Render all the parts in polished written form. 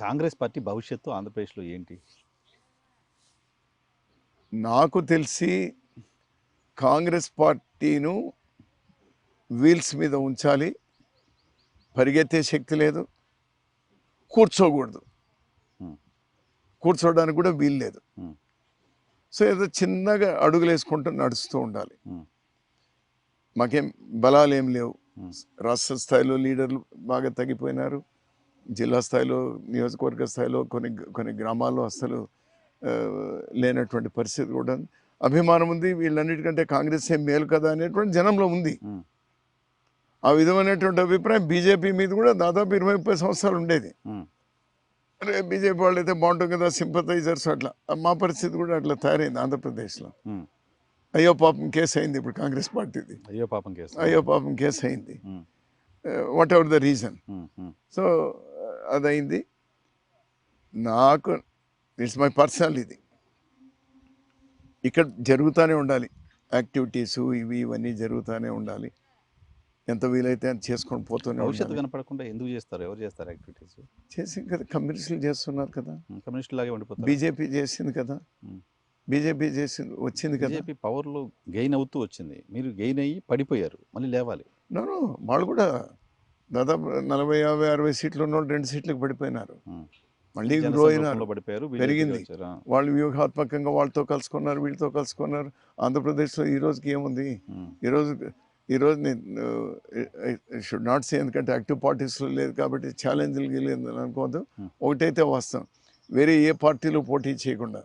Congress party భవిష్యత్తు ఆంధ్రప్రదేశ్లో ఏంటి? నాకు తెలిసి కాంగ్రెస్ పార్టీను వీల్స్ మీద ఉంచాలి. పరిగెత్తే శక్తి లేదు, కూర్చోకూడదు, కూర్చోవడానికి కూడా వీలు లేదు. సో ఏదో చిన్నగా అడుగులు వేసుకుంటూ నడుస్తూ ఉండాలి. మాకేం బలాలు ఏం లేవు. రాష్ట్ర స్థాయిలో లీడర్లు బాగా తగ్గిపోయినారు. జిల్లా స్థాయిలో, నియోజకవర్గ స్థాయిలో కొన్ని గ్రామాల్లో అసలు లేనటువంటి పరిస్థితి కూడా అభిమానం ఉంది. వీళ్ళన్నిటికంటే కాంగ్రెస్ ఏం మేలు కదా అనేటువంటి జనంలో ఉంది. ఆ విధమైనటువంటి అభిప్రాయం బీజేపీ మీద కూడా దాదాపు 20-30 సంవత్సరాలు ఉండేది. అరే బీజేపీ వాళ్ళు అయితే బాగుంటుంది కదా, సింపథైజర్స్ అట్లా. మా పరిస్థితి కూడా అట్లా తయారైంది ఆంధ్రప్రదేశ్లో. అయ్యో పాపం కేసు అయింది ఇప్పుడు కాంగ్రెస్ పార్టీది. అయ్యో పాపం కేసు అయింది. Whatever the reason. So అదైంది. నాకు ఇట్స్ మై పర్సనల్ ఇది. ఇక్కడ జరుగుతూనే ఉండాలి యాక్టివిటీసు, ఇవన్నీ జరుగుతూనే ఉండాలి. ఎంత వీలైతే అని చేసుకొని పోతూనే భవిష్యత్తు కనపడకుండా ఎందుకు చేస్తారు? ఎవరు చేస్తారు యాక్టివిటీస్? చేసి కదా, కమ్యూనిస్టులు చేస్తున్నారు కదా, కమ్యూనిస్టు లాగే ఉండిపోతారు. బీజేపీ చేసింది కదా, బీజేపీ చేసింది వచ్చింది కదా. బీజేపీ పవర్లో గెయిన్ అవుతూ వచ్చింది, మీరు గెయిన్ అయ్యి పడిపోయారు, మళ్ళీ లేవాలి. నో వాళ్ళు కూడా దాదాపు 40, 50, 60 సీట్లు ఉన్న 2 సీట్లకు పడిపోయినారు. మళ్ళీ గ్రో అయినారు, పెరిగింది. వాళ్ళు వ్యూహాత్మకంగా వాళ్ళతో కలుసుకున్నారు, వీళ్ళతో కలుసుకున్నారు. ఆంధ్రప్రదేశ్లో ఈ రోజుకి ఏముంది? ఈరోజు నేను షుడ్ నాట్ సే, ఎందుకంటే యాక్టివ్ పార్టీస్లో లేదు కాబట్టి ఛాలెంజ్లు గెలిగింది అనుకోవద్దు. ఒకటైతే వాస్తవం, వేరే ఏ పార్టీలు పోటీ చేయకుండా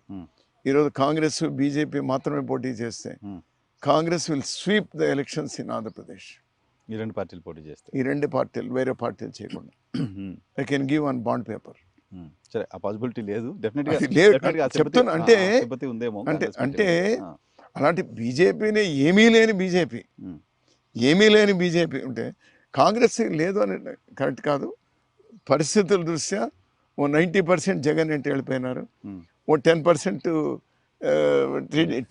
ఈరోజు కాంగ్రెస్, బీజేపీ మాత్రమే పోటీ చేస్తే Congress will sweep the elections in Andhra Pradesh. ఈ 2 పార్టీలు పోటీ చేస్తే, ఈ 2 పార్టీలు వేరే పార్టీలు చేయకుండా. I can give on bond paper. సరే, ఆ పాసిబిలిటీ లేదు డెఫినెట్గా చెప్తున్నా. అంటే అలాంటి బీజేపీనే ఏమీ లేని బీజేపీ ఉంటే కాంగ్రెస్ లేదు అని కరెక్ట్ కాదు. పరిస్థితుల దృష్ట్యా ఓ 90% జగన్ అంటే వెళ్ళిపోయినారు, ఓ 10%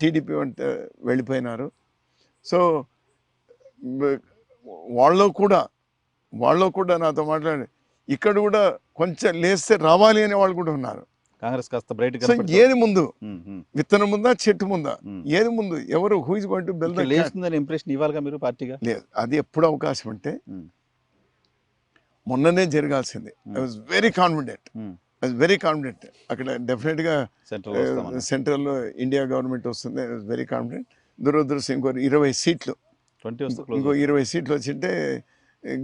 టీడీపీ అంటే వెళ్ళిపోయినారు. సో వాళ్ళు కూడా నాతో మాట్లాడి ఇక్కడ కూడా కొంచెం లేస్తే రావాలి అనే వాళ్ళు కూడా ఉన్నారు. కాంగ్రెస్ కాస్త బ్రైట్. సో ఏది ముందు, విత్తనం ముందా చెట్టు ముందా? ఏది ముందు? ఎవరు who is going to build the లేస్తుందని ఇంప్రెషన్ ఇవ్వాలిగా మీరు పార్టీగా? లేదు, అది ఎప్పుడు అవకాశం అంటే మొన్ననే జరగాల్సింది. I was very confident. అక్కడ డెఫినెట్గా సెంట్రల్లో ఇండియా గవర్నమెంట్ వస్తుంది. I was very confident. దురదృష్టం ఇంకో 20 సీట్లు, ఇంకో 20 సీట్లు వచ్చింటే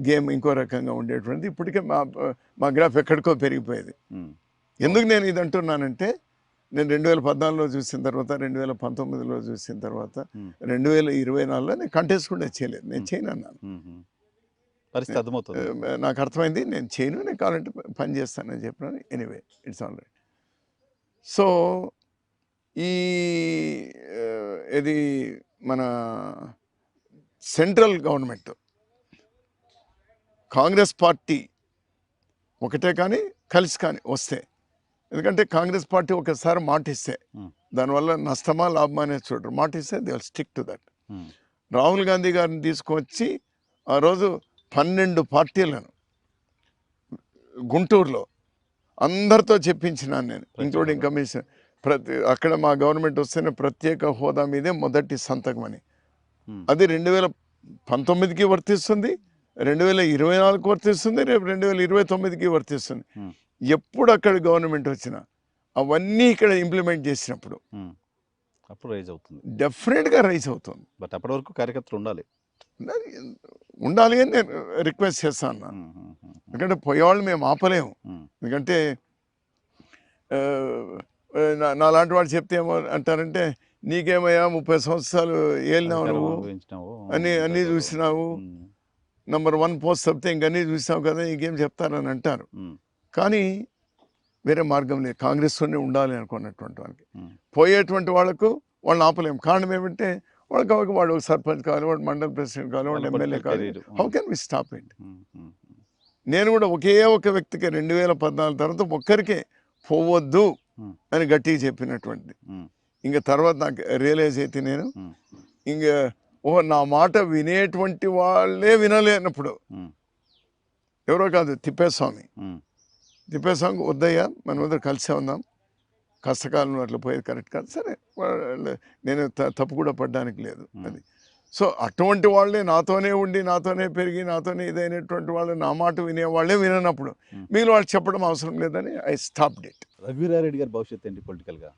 గేమ్ ఇంకో రకంగా ఉండేటువంటిది. ఇప్పటికే మా గ్రాఫ్ ఎక్కడికో పెరిగిపోయేది. ఎందుకు నేను ఇది అంటున్నానంటే, నేను 2014లో చూసిన తర్వాత, 2019లో చూసిన తర్వాత, 2024లో నేను కంటెస్ట్ కూడా చేయలేదు. నేను చేయను అన్నాను. పరిస్థితి అర్థమవుతుంది, నాకు అర్థమైంది. నేను చేయను, నేను కావాలంటే పని చేస్తానని చెప్పినాను. Anyway, it's all right. So ఇది మన సెంట్రల్ గవర్నమెంట్, కాంగ్రెస్ పార్టీ ఒకటే కానీ కలిసి కానీ వస్తే, ఎందుకంటే కాంగ్రెస్ పార్టీ ఒకసారి మాటిస్తే దానివల్ల నష్టమా లాభమా అనేది చూడరు. మాటిస్తే they will stick to that. Rahul Gandhi గారిని తీసుకొచ్చి ఆ రోజు 12 పార్టీలను గుంటూరులో అందరితో చెప్పించినాను నేను, ఇంక్లూడింగ్ కమిషన్. అక్కడ మా గవర్నమెంట్ వస్తేనే ప్రత్యేక హోదా మీదే మొదటి సంతకం అని. అది 2019కి వర్తిస్తుంది, 2024కి వర్తిస్తుంది, రేపు 2029కి వర్తిస్తుంది. ఎప్పుడు అక్కడ గవర్నమెంట్ వచ్చినా అవన్నీ ఇక్కడ ఇంప్లిమెంట్ చేసినప్పుడు అప్పుడు రైజ్ అవుతుంది, డెఫినెట్గా రైజ్ అవుతుంది. బట్ అప్పటి వరకు కార్యకర్తలు ఉండాలి అని నేను రిక్వెస్ట్ చేస్తాను. ఎందుకంటే పోయేవాళ్ళు మేము ఆపలేము. ఎందుకంటే నా లాంటి వాడు చెప్తే ఏమో అంటారంటే, నీకేమయ్యా 30 సంవత్సరాలు ఏలినావు నువ్వు, అన్నీ చూసినావు, నంబర్ 1 పోస్ట్ చెప్తే ఇంకన్నీ చూసినావు కదా, ఇంకేం చెప్తారని అంటారు. కానీ వేరే మార్గం లేదు, కాంగ్రెస్తోనే ఉండాలి అనుకున్నటువంటి వాళ్ళకి. పోయేటువంటి వాళ్ళకు వాళ్ళని ఆపలేము. కారణం ఏమంటే వాడు సర్పంచ్ కావాలి, వాడు మండల ప్రెసిడెంట్ కావాలి, వాడు ఎమ్మెల్యే కావాలి. How can we stop it? నేను కూడా ఒకే ఒక వ్యక్తికి 2014 తర్వాత ఒక్కరికే పోవద్దు అని గట్టిగా చెప్పినటువంటిది. ఇంకా తర్వాత నాకు రియలైజ్ అయితే నేను ఇంకా నా మాట వినేటువంటి వాళ్ళే వినలేనప్పుడు, ఎవరో కాదు తిప్పేస్వామి తిప్పేసాంగ్ వద్దయ్యా మనం అందరూ కలిసే ఉందాం, కష్టకాలంలో అట్లా పోయేది కరెక్ట్ కాదు. సరే నేను తప్పు కూడా పడడానికి లేదు అది. సో అటువంటి వాళ్ళే నాతోనే ఉండి నాతోనే పెరిగి నాతోనే ఇదైనటువంటి వాళ్ళు నా మాట వినేవాళ్ళే విననప్పుడు మిగిలిన వాళ్ళు చెప్పడం అవసరం లేదని ఐ స్టాప్డ్ ఇట్. రఘువీరారెడ్డి గారి భవిష్యత్తు ఏంటి పొలిటికల్గా?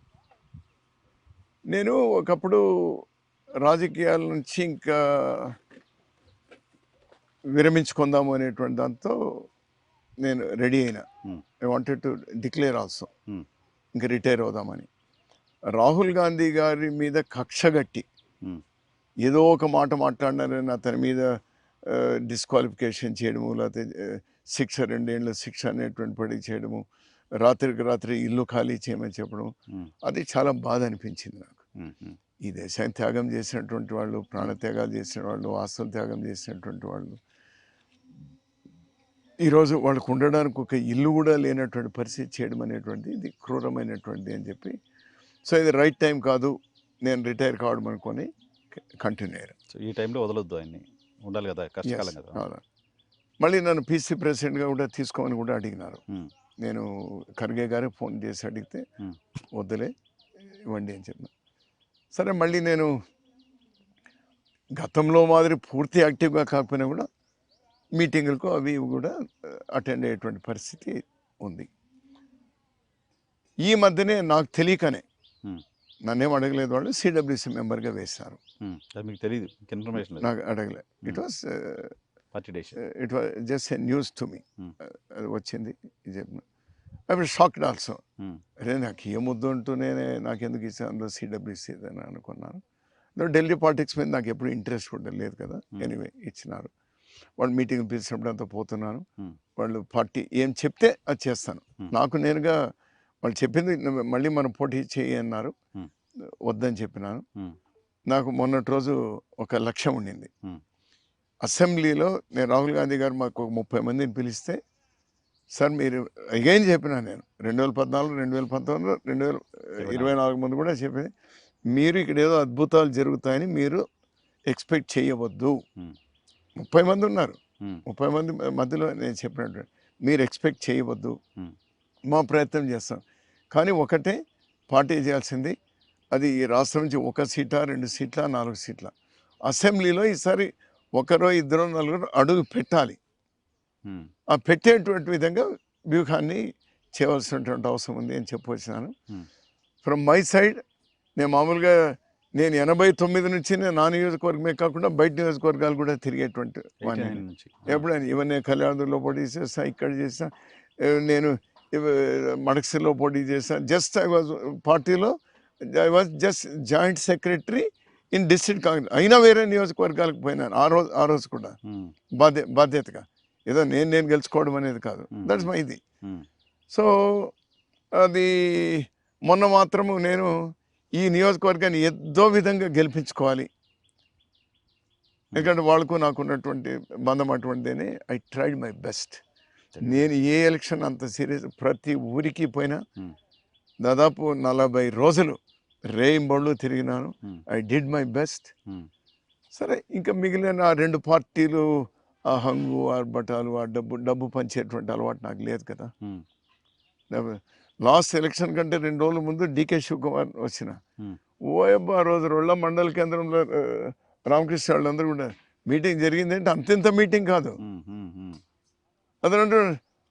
నేను ఒకప్పుడు రాజకీయాల నుంచి ఇంకా విరమించుకుందాము అనేటువంటి దాంతో నేను రెడీ అయినా. I wanted to declare also, ఇంకా రిటైర్ అవుదామని. రాహుల్ గాంధీ గారి మీద కక్షగట్టి ఏదో ఒక మాట మాట్లాడినారని అతని మీద డిస్క్వాలిఫికేషన్ చేయడము, లేకపోతే శిక్ష 2 ఏళ్ళ శిక్ష అనేటువంటి పడి చేయడము, రాత్రికి రాత్రి ఇల్లు ఖాళీ చేయమని చెప్పడం, అది చాలా బాధ అనిపించింది నాకు. ఈ దేశాన్ని త్యాగం చేసినటువంటి వాళ్ళు, ప్రాణత్యాగాలు చేసిన వాళ్ళు, ఆస్తులు త్యాగం చేసినటువంటి వాళ్ళు ఈరోజు వాళ్ళకు ఉండడానికి ఒక ఇల్లు కూడా లేనటువంటి పరిస్థితి చేయడం అనేటువంటిది ఇది క్రూరమైనటువంటిది అని చెప్పి, సో ఇది రైట్ టైం కాదు, నేను రిటైర్ కావడం అనుకొని కంటిన్యూ అయ్యారు. సో ఈ టైంలో వదలొద్దు, ఆయన్ని ఉండాలి కదా, కష్టకాలం కదా. మళ్ళీ నన్ను పీసీ ప్రెసిడెంట్గా కూడా తీసుకోమని కూడా అడిగినారు. నేను ఖర్గే గారే ఫోన్ చేసి అడిగితే వద్దులే ఇవ్వండి అని చెప్పిన. సరే మళ్ళీ నేను గతంలో మాదిరి పూర్తి యాక్టివ్గా కాకపోయినా కూడా మీటింగులకు అవి ఇవి కూడా అటెండ్ అయ్యేటువంటి పరిస్థితి ఉంది. ఈ మధ్యనే నాకు తెలియకనే నన్నేం అడగలేదు, వాళ్ళు సిడబ్ల్యూసి మెంబర్గా వేశారు. మీకు తెలియదు, ఇన్ఫర్మేషన్ నాకు అడగలేదు. It was just a news to me. అది వచ్చింది ఇది చెప్పిన. I was shocked also. అరే నాకు ఏమొద్దు అంటూనే నాకెందుకు ఇచ్చాను అందులో సిడబ్ల్యూసి అని అనుకున్నాను. ఢిల్లీ పాలిటిక్స్ మీద నాకు ఎప్పుడు ఇంట్రెస్ట్ కూడా లేదు కదా. ఎనీవే ఇచ్చినారు. వాళ్ళు మీటింగ్ పిలిచినప్పుడు అంతా పోతున్నాను. వాళ్ళు పార్టీ ఏం చెప్తే అది చేస్తాను. నాకు నేనుగా వాళ్ళు చెప్పింది మళ్ళీ మనం పోటీ చేయి అన్నారు, వద్దని చెప్పినాను. నాకు మొన్నటి రోజు ఒక లక్ష్యం ఉండింది. అసెంబ్లీలో నేను రాహుల్ గాంధీ గారు మాకు ఒక 30 మందిని పిలిస్తే, సార్ మీరు అగైన్ చెప్పినా నేను 2014, 2019, 2024 ముందు కూడా చెప్పింది, మీరు ఇక్కడ ఏదో అద్భుతాలు జరుగుతాయని మీరు ఎక్స్పెక్ట్ చేయవద్దు. 30 మంది ఉన్నారు, 30 మంది మధ్యలో నేను చెప్పినట్టు మీరు ఎక్స్పెక్ట్ చేయవద్దు, మా ప్రయత్నం చేస్తాం. కానీ ఒకటే పార్టీ చేయాల్సింది, అది ఈ రాష్ట్రం నుంచి 1 సీటా 2 సీట్ల 4 సీట్ల అసెంబ్లీలో ఈసారి 1, 2, 4 అడుగు పెట్టాలి. ఆ పెట్టేటువంటి విధంగా వ్యూహాన్ని చేయవలసినటువంటి అవసరం ఉంది అని చెప్పొచ్చినాను. ఫ్రమ్ మై సైడ్ నేను మామూలుగా నేను 89 నుంచి నేను నా నియోజకవర్గమే కాకుండా బయట నియోజకవర్గాలు కూడా తిరిగేటువంటి వాడిని. ఎప్పుడైనా ఇవన్నీ కళ్యాణదుర్లో పోటీ చేస్తా, ఇక్కడ చేస్తా, నేను మడక్సిలో పోటీ చేస్తాను. జస్ట్ ఐ వాజ్ పార్టీలో I was just joint secretary in district Congress. అయినా వేరే నియోజకవర్గాలకు పోయినాను ఆ రోజు కూడా బాధ్యతగా. ఏదో నేను గెలుచుకోవడం అనేది కాదు, దట్స్ మై ఇది. సో అది మొన్న మాత్రము నేను ఈ నియోజకవర్గాన్ని ఏదో విధంగా గెలిపించుకోవాలి, ఎందుకంటే వాళ్ళకు నాకు ఉన్నటువంటి బంధం అటువంటిదేనే. I tried my best. నేను ఏ ఎలక్షన్ అంత సీరియస్, ప్రతి ఊరికి పోయినా దాదాపు 40 రోజులు రేయింబళ్ళు తిరిగినాను. I did my best. సరే ఇంకా మిగిలిన 2 పార్టీలు ఆ హంగు ఆర్భటాలు ఆ డబ్బు పంచేటువంటి అలవాటు నాకు లేదు కదా. లాస్ట్ ఎలక్షన్ కంటే 2 రోజుల ముందు డికే శివకుమార్ వచ్చిన ఓయబ్బా ఆ రోజు రొళ్ళ మండల కేంద్రంలో రామకృష్ణ వాళ్ళందరూ కూడా మీటింగ్ జరిగింది అంటే అంతింత మీటింగ్ కాదు. అతను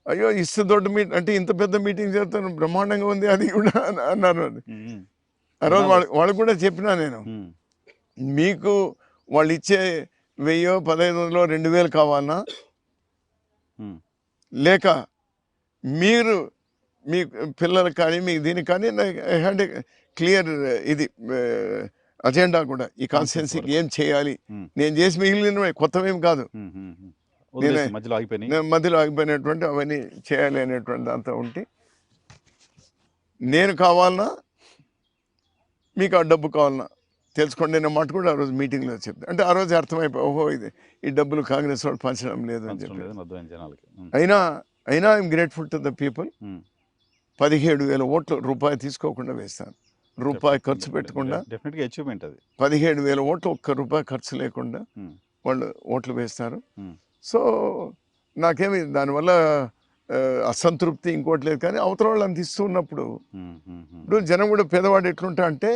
అయ్యో ఇస్తే దొడ్డ మీటింగ్ అంటే ఇంత పెద్ద మీటింగ్ చేస్తాను బ్రహ్మాండంగా ఉంది అది కూడా అన్నారు. ఆ రోజు వాళ్ళకు కూడా చెప్పినా నేను, మీకు వాళ్ళు ఇచ్చే 1000, 1500, 2000 కావాలన్నా, లేక మీరు మీ పిల్లలకు కానీ మీకు దీనికి కానీ ఐ హ్యాడ్ క్లియర్ ఇది అజెండా కూడా, ఈ కాన్స్టిట్యున్సీకి ఏం చేయాలి, నేను చేసి మిగిలిన కొత్తవేం కాదు, మధ్యలో ఆగిపోయినటువంటి అవన్నీ చేయాలి అనేటువంటి దాంతో ఉంటే, నేను కావాలన్నా మీకు ఆ డబ్బు కావాలన్నా తెలుసుకోండి అనే మాట కూడా ఆ రోజు మీటింగ్లో చెప్తాను. అంటే ఆ రోజు అర్థమైపోయి ఓహో ఇది ఈ డబ్బులు కాంగ్రెస్ వాళ్ళు పంచడం లేదు అని చెప్పి. అయినా I'm grateful to the people. 17,000 ఓట్లు రూపాయి తీసుకోకుండా వేస్తాను, రూపాయి ఖర్చు పెట్టకుండా. 17,000 ఓట్లు ₹1 ఖర్చు లేకుండా వాళ్ళు ఓట్లు వేస్తారు. సో నాకేమి దానివల్ల అసంతృప్తి ఇంకోటి లేదు, కానీ అవతల వాళ్ళు అంత ఇస్తూ ఉన్నప్పుడు ఉమ్, ఉమ్, ఉమ్, ఇప్పుడు జనం కూడా పేదవాడు ఎట్లుంటా అంటే,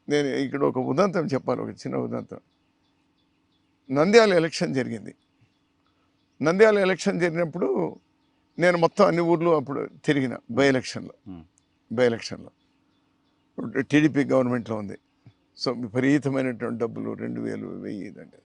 నేను ఇక్కడ ఒక ఉదంతం చెప్పాలి, ఒక చిన్న ఉదంతం. నంద్యాల ఎలక్షన్ జరిగింది. నంద్యాల ఎలక్షన్ జరిగినప్పుడు నేను మొత్తం అన్ని ఊర్లు అప్పుడు తిరిగిన బై ఎలక్షన్లో. ఉమ్, బై ఎలక్షన్లో టీడీపీ గవర్నమెంట్లో ఉంది. సో విపరీతమైనటువంటి డబ్బులు 2000, 1000 ఇదంటే